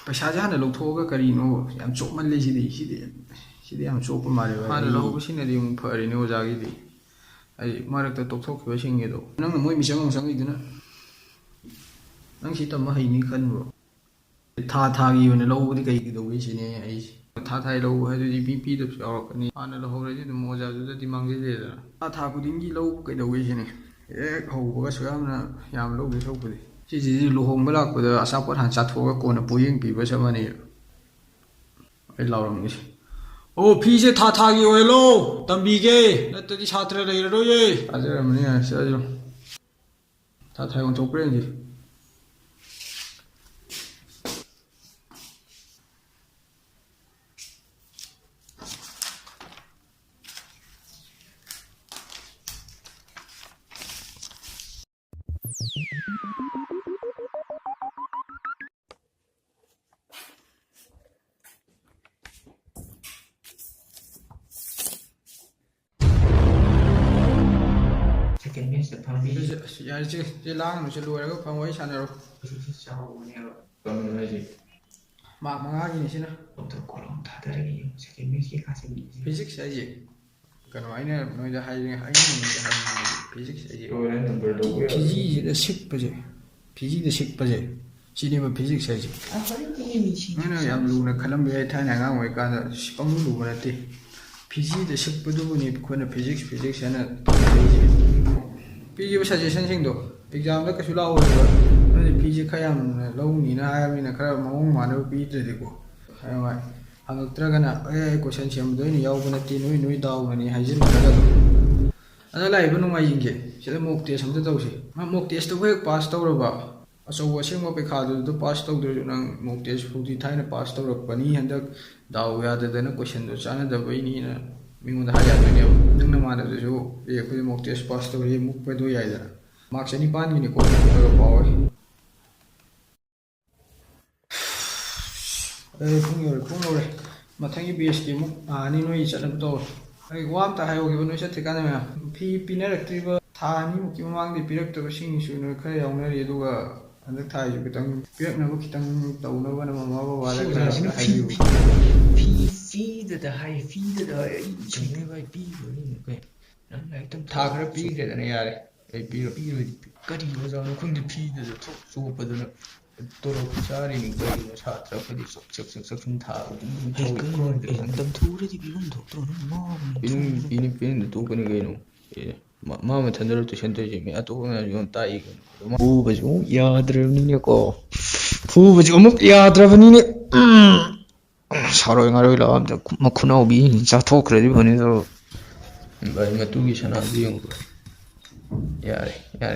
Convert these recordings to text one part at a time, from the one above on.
पैसा हाना लौथोगा करीनो याम चोकमल्ले सिदे याम चोकप मारे हाना लौबसिनदि अमु फरिने ओजागिदि आई मरक्ता तोकथोखिबा सिंगेदो नंग मोय मिचंग संगिदुना नंग सि तम हैनि खनबो थागी ओने लौबदि कईगिदोगे सिने आई थाई लौ हादुदि बीपी दो यावरकनी हाना लौहरदि दम ओजाजुदि मांगिदेदा था खुदिंगी लौ कईदोगे सिने एक हौबगा सोयामना याम लौबे सौबदि सिजी लुहोंबा लाकपदा असापोट हान चाथोगा कोना पोयेंग पीबा समने आई लाउरंगि ओ फीसे थागी ओयलो तंबीगे नत्तदि छात्र लेररोये अजरमनि सजो थाई ओन चोपरेंजि यार जे लांग से लोरगा फंगोय सानरो मार्क मंगागिनि सिना फिजिक्स आइजे कनो आइना नोइदा हाइरिंग फिजिक्स आइजे फिजी द सिकपजे फिजी द सिकपजे सिनेमा फिजिक्स आइजे नोना याम लुना खलम बे थाना ngang ओइ कादा सिपंग लुबा नते फिजी द सिकपदुबुनि खोना फिजिक्स हना पीजिब सजेशन सिंदो एग्जाम दा कसु लाओबा नोनि पीजी खयाम लौनिना हायमिना खरा मौंग मानो पीद्रदिको हायवाय हंगत्रगना ए क्वेश्चन सेमदोइनि यावबा नते नोइ दाउगनि हाइजिनरगा अदा लाइबा नुमाइजिंगे सिदा मॉक टेस्ट हमदा तौसे मॉक टेस्ट तो हेक पास तौरबा असो असेंग पेखादु तो पास तौदरु नंग मॉक टेस्ट फुदी थाइना पास तौरकपनी हंदक दाउ याददना क्वेश्चन दो चानदबैनिना मिंगोंदा हायादोनेब नंगना मानदसु ए खुद मॉक टेस्ट पास तौरे मुक्पदो यायदा मार्क्स 9 गिनि को पावे पुंगोरे मथंगी बेस की मुक आनी नोई चलब तो आई वाम ता हायोगे नो सते काना मा फी पिनरक्त्रिबा थानी मुकी ममांगदि पिरक्तबा सिंगसु नो खरा यावनरि अदुगा अंदक थायु खितंग पिरक्नबो खितंग तौनबा न ममा बाबा हायु फी द हाई फी द चने बाय पी बोनि नंग लाइक था खरा पीग्रेदना यारे आई पीरोदि करी ओजानो खुंदि फी द सोपदना तोरो चारी नि गई छात्र खदि सक सुन था एकदम थोड़ी बिगुन थोत्रो न पिन तो कने गइनो मा थंदर तो सेंटर जे में अतो ना योन ताई फू बजु याद्रबनि ने को फू बजु अमुक याद्रबनि ने सारोय ngaroy la am makhunau bi cha thokhredi bhani do bai matu gi sana bi yong yare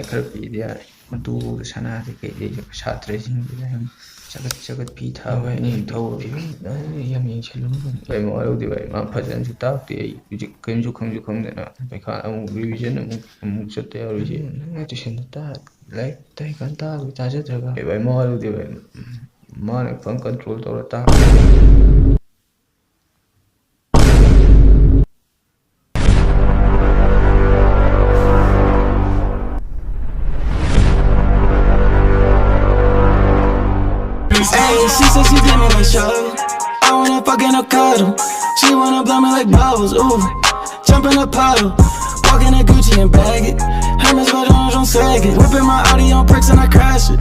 khar pi de yare matu sana de ke de chhatra jing de ham chagat pi tha bai ni thau bi yam yeng chelum bai mo ayo de bai ma phajan su ta te ji kem ju khang de na bai kha amu revision amu chatte aru ji na to shen ta like tai kan ta ta ja jaga bai mo ayo de bai ma ne phone control to ta Hey, she said she did me like show. I wanna fuck in a cuddle. She wanna blow me like bubbles. Ooh, jump in a puddle. Walk in a Gucci and bag it. Hermes, but on Sag it. Whipping my Audi on bricks and I crash it.